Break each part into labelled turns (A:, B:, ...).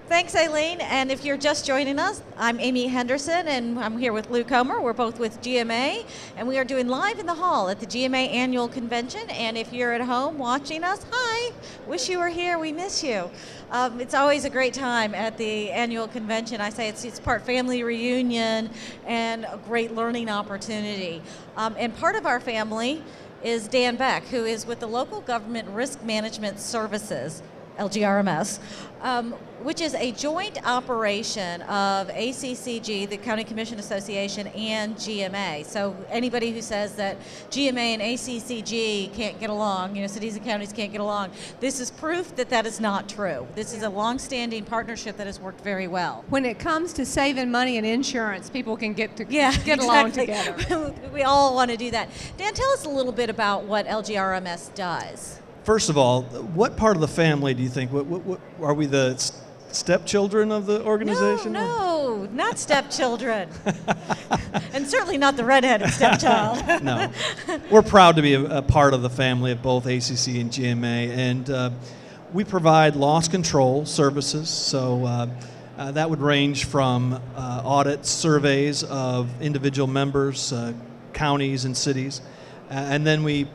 A: Thanks, Eileen. And if you're just joining us, I'm Amy Henderson, and I'm here with Lou Comer. We're both with GMA, and we are doing Live in the Hall at the GMA Annual Convention. And if you're at home watching us, hi, wish you were here. We miss you. It's always a great time at the annual convention. I say it's part family reunion and a great learning opportunity. And part of our family is Dan Beck, who is with the Local Government Risk Management Services, LGRMS, which is a joint operation of ACCG, the County Commission Association, and GMA. So anybody who says that GMA and ACCG can't get along, cities and counties can't get along, this is proof that that is not true. This is a long-standing partnership that has worked very well.
B: When it comes to saving money in insurance, people can get
A: exactly.
B: along together.
A: We all want to do that. Dan, tell us a little bit about what LGRMS does.
C: First of all, what part of the family do you think? What are we, the stepchildren of the organization?
A: No, not stepchildren. And certainly not the redheaded stepchild.
C: No. We're proud to be a part of the family of both ACC and GMA, and we provide loss control services. So that would range from audits, surveys of individual members, counties and cities. And then we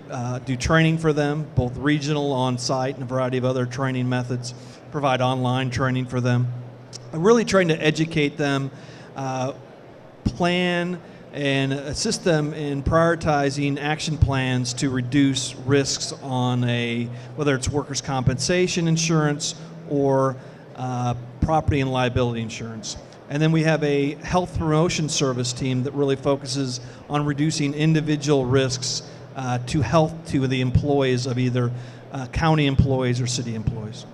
C: do training for them, both regional, on-site, and a variety of other training methods, provide online training for them. I'm really trying to educate them, plan, and assist them in prioritizing action plans to reduce risks on whether it's workers' compensation insurance or property and liability insurance. And then we have a health promotion service team that really focuses on reducing individual risks to health to the employees of either county employees or city employees.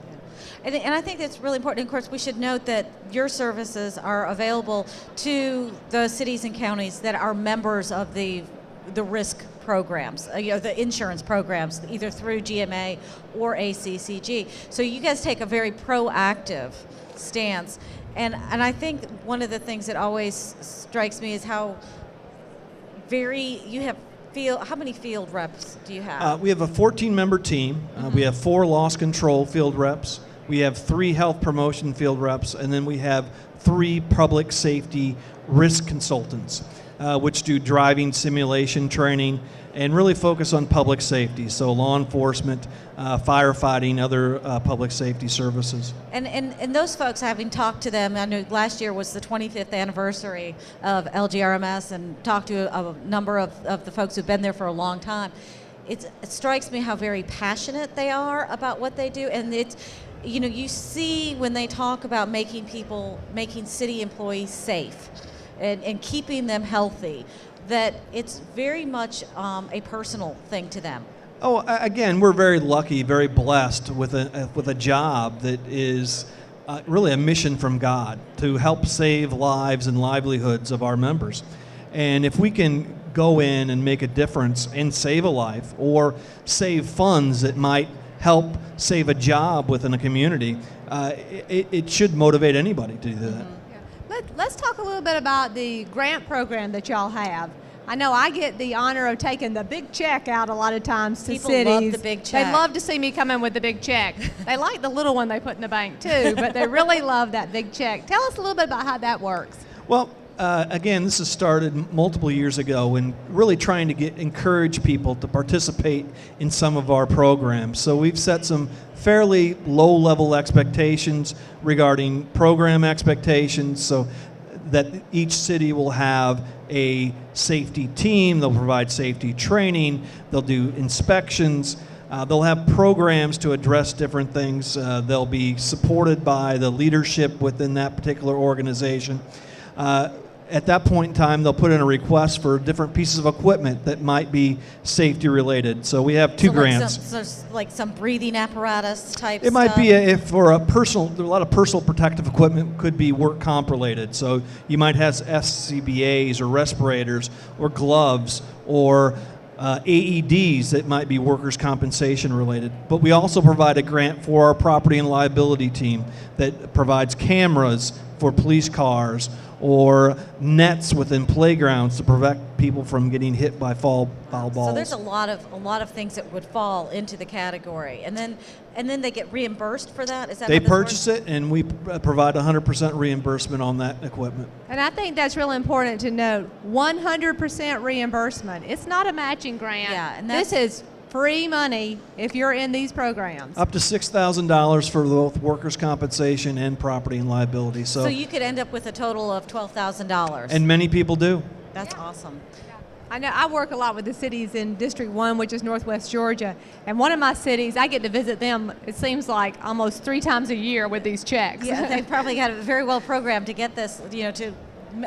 A: And I think that's really important. Of course, we should note that your services are available to the cities and counties that are members of the risk programs, the insurance programs, either through GMA or ACCG. So you guys take a very proactive stance. And I think one of the things that always strikes me is how many field reps do you have?
C: We have a 14-member team. We have 4 loss control field reps. We have 3 health promotion field reps, and then we have 3 public safety risk consultants, which do driving simulation training and really focus on public safety, so law enforcement, firefighting, other public safety services.
A: And those folks, having talked to them, I know last year was the 25th anniversary of LGRMS, and talked to a number of the folks who've been there for a long time. It strikes me how very passionate they are about what they do, and you see when they talk about making city employees safe and keeping them healthy, that it's very much a personal thing to them.
C: Oh, again, we're very lucky, very blessed with a job that is really a mission from God to help save lives and livelihoods of our members. And if we can go in and make a difference and save a life or save funds that might help save a job within a community, it should motivate anybody to do that.
B: Let's talk a little bit about the grant program that y'all have. I know I get the honor of taking the big check out a lot of times to
A: People
B: cities.
A: love the big check.
B: They love to see me come in with the big check. They like the little one they put in the bank too, but they really love that big check. Tell us a little bit about how that works.
C: Well, again, this has started multiple years ago, and really trying to encourage people to participate in some of our programs. So we've set some fairly low-level expectations regarding program expectations, so that each city will have a safety team, they'll provide safety training, they'll do inspections, they'll have programs to address different things, they'll be supported by the leadership within that particular organization. At that point in time, they'll put in a request for different pieces of equipment that might be safety related. So we have 2 grants.
A: Like some breathing apparatus type
C: It might be if for a lot of personal protective equipment could be work comp related. So you might have SCBAs or respirators or gloves or AEDs that might be workers' compensation related. But we also provide a grant for our property and liability team that provides cameras for police cars or nets within playgrounds to prevent people from getting hit by foul balls.
A: So there's a lot of things that would fall into the category, and then they get reimbursed for that. Is that
C: they
A: how this
C: purchase
A: works?
C: it, and we provide 100% reimbursement on that equipment.
B: And I think that's really important to note. 100% reimbursement. It's not a matching grant.
A: Yeah, and
B: this is free money if you're in these programs.
C: Up to $6,000 for both workers' compensation and property and liability.
A: So you could end up with a total of $12,000.
C: And many people do.
A: That's awesome.
B: I know I work a lot with the cities in District 1, which is Northwest Georgia. And one of my cities, I get to visit them, it seems like almost 3 times a year with these checks.
A: Yeah, they probably got it very well programmed to get this, to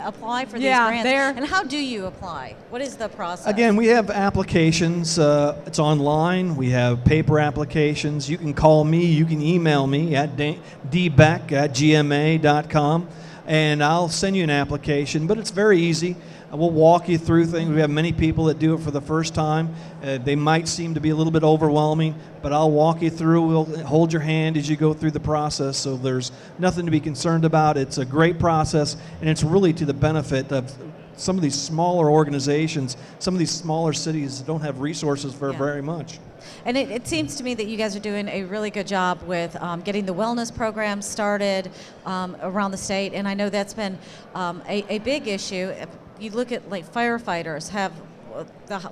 A: apply for these grants. And how do you apply? What is the process?
C: Again, we have applications. It's online. We have paper applications. You can call me. You can email me at dbeck@gma.com, and I'll send you an application. But it's very easy. We'll walk you through things. We have many people that do it for the first time. They might seem to be a little bit overwhelming, but I'll walk you through. We'll hold your hand as you go through the process, so there's nothing to be concerned about. It's a great process, and it's really to the benefit of some of these smaller organizations, some of these smaller cities that don't have resources for very much.
A: And it seems to me that you guys are doing a really good job with getting the wellness program started around the state, and I know that's been a big issue. You look at like firefighters have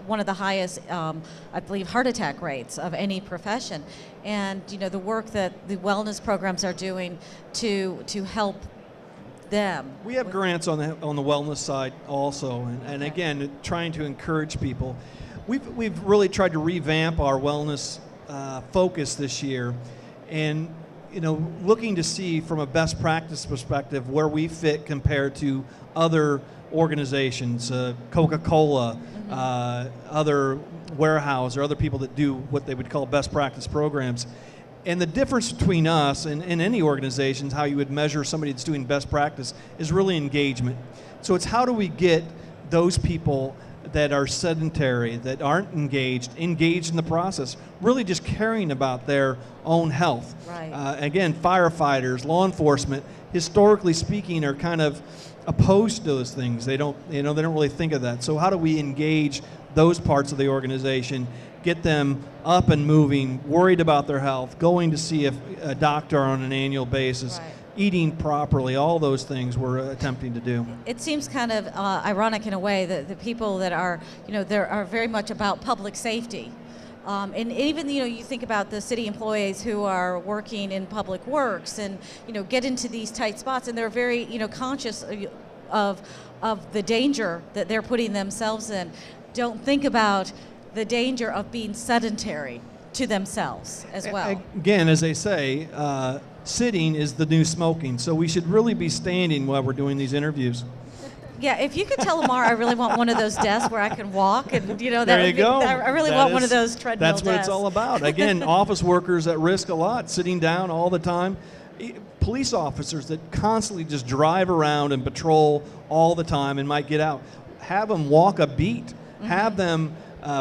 A: one of the highest, I believe, heart attack rates of any profession, and the work that the wellness programs are doing to help them.
C: We have grants on the wellness side also, and again, trying to encourage people. We've really tried to revamp our wellness focus this year, and looking to see from a best practice perspective where we fit compared to other organizations, Coca-Cola, other warehouse, or other people that do what they would call best practice programs. And the difference between us and any organizations, how you would measure somebody that's doing best practice, is really engagement. So it's how do we get those people that are sedentary, that aren't engaged in the process, really just caring about their own health.
A: Right.
C: Again, firefighters, law enforcement, historically speaking, are kind of opposed to those things. They don't really think of that. So how do we engage those parts of the organization, get them up and moving, worried about their health, going to see a doctor on an annual basis,
A: Right.
C: eating properly, all those things we're attempting to do.
A: It seems kind of ironic in a way that the people that are, are very much about public safety. And even, you think about the city employees who are working in public works and, get into these tight spots, and they're very, conscious of the danger that they're putting themselves in. Don't think about the danger of being sedentary to themselves as well.
C: Again, as they say, sitting is the new smoking, so we should really be standing while we're doing these interviews.
A: Yeah, if you could tell Lamar, I really want one of those desks where I can walk, and that
C: there you
A: would be,
C: go.
A: I really want one of those treadmill
C: desks. That's what it's all about. Again, office workers at risk a lot, sitting down all the time. Police officers that constantly just drive around and patrol all the time and might get out. Have them walk a beat. Mm-hmm. Have them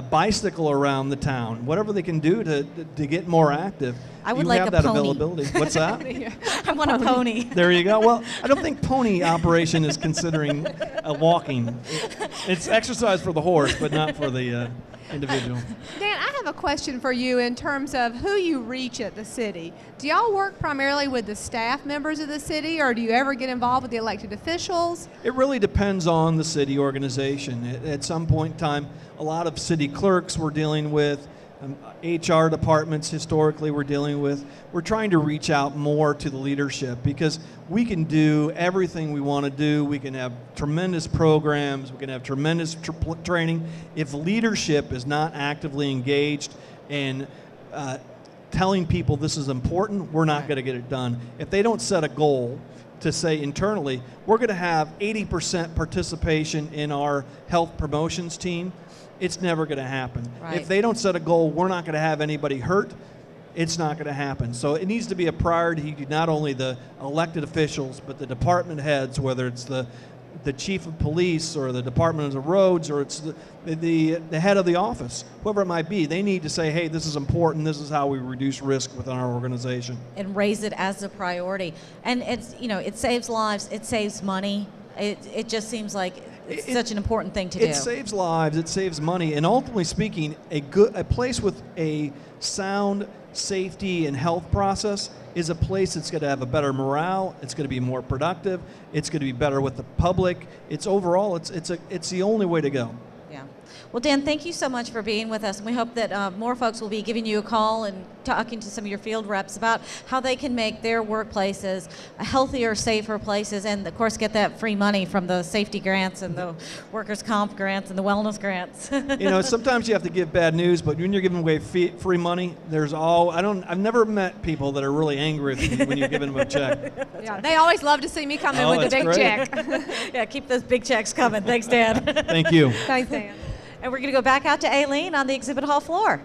C: bicycle around the town. Whatever they can do to get more active.
A: I would
C: you
A: like
C: have
A: a
C: that
A: pony.
C: Availability. What's that?
A: I want a pony.
C: There you go. Well, I don't think pony operation is considering walking. It's exercise for the horse, but not for the individual.
B: Dan, I have a question for you in terms of who you reach at the city. Do y'all work primarily with the staff members of the city, or do you ever get involved with the elected officials?
C: It really depends on the city organization. At some point in time, a lot of city clerks we're dealing with, HR departments historically we're dealing with. We're trying to reach out more to the leadership because we can do everything we want to do. We can have tremendous programs. We can have tremendous training. If leadership is not actively engaged and telling people this is important, we're not going to get it done. If they don't set a goal to say internally, we're going to have 80% participation in our health promotions team, it's never going to happen.
A: Right.
C: If they don't set a goal, we're not going to have anybody hurt, it's not going to happen. So it needs to be a priority to not only the elected officials, but the department heads, whether it's the chief of police or the department of roads or it's the head of the office, whoever it might be. They need to say, hey, this is important, this is how we reduce risk within our organization.
A: And raise it as a priority. And it's, it saves lives, it saves money. it just seems like it's such an important thing to do.
C: It saves lives, it saves money, and ultimately speaking, a place with a sound safety and health process is a place that's going to have a better morale. It's going to be more productive. It's going to be better with the public. It's overall, it's the only way to go.
A: Yeah. Well, Dan, thank you so much for being with us. And we hope that more folks will be giving you a call and talking to some of your field reps about how they can make their workplaces healthier, safer places, and of course get that free money from the safety grants and the workers' comp grants and the wellness grants.
C: Sometimes you have to give bad news, but when you're giving away free money, I've never met people that are really angry with you when you're giving them a check.
B: Yeah, they always love to see me come in with a big
C: great.
B: check.
A: Yeah, keep those big checks coming. Thanks, Dan.
C: Thank you.
B: Thanks, Dan.
A: And we're going to go back out to Aileen on the exhibit hall floor.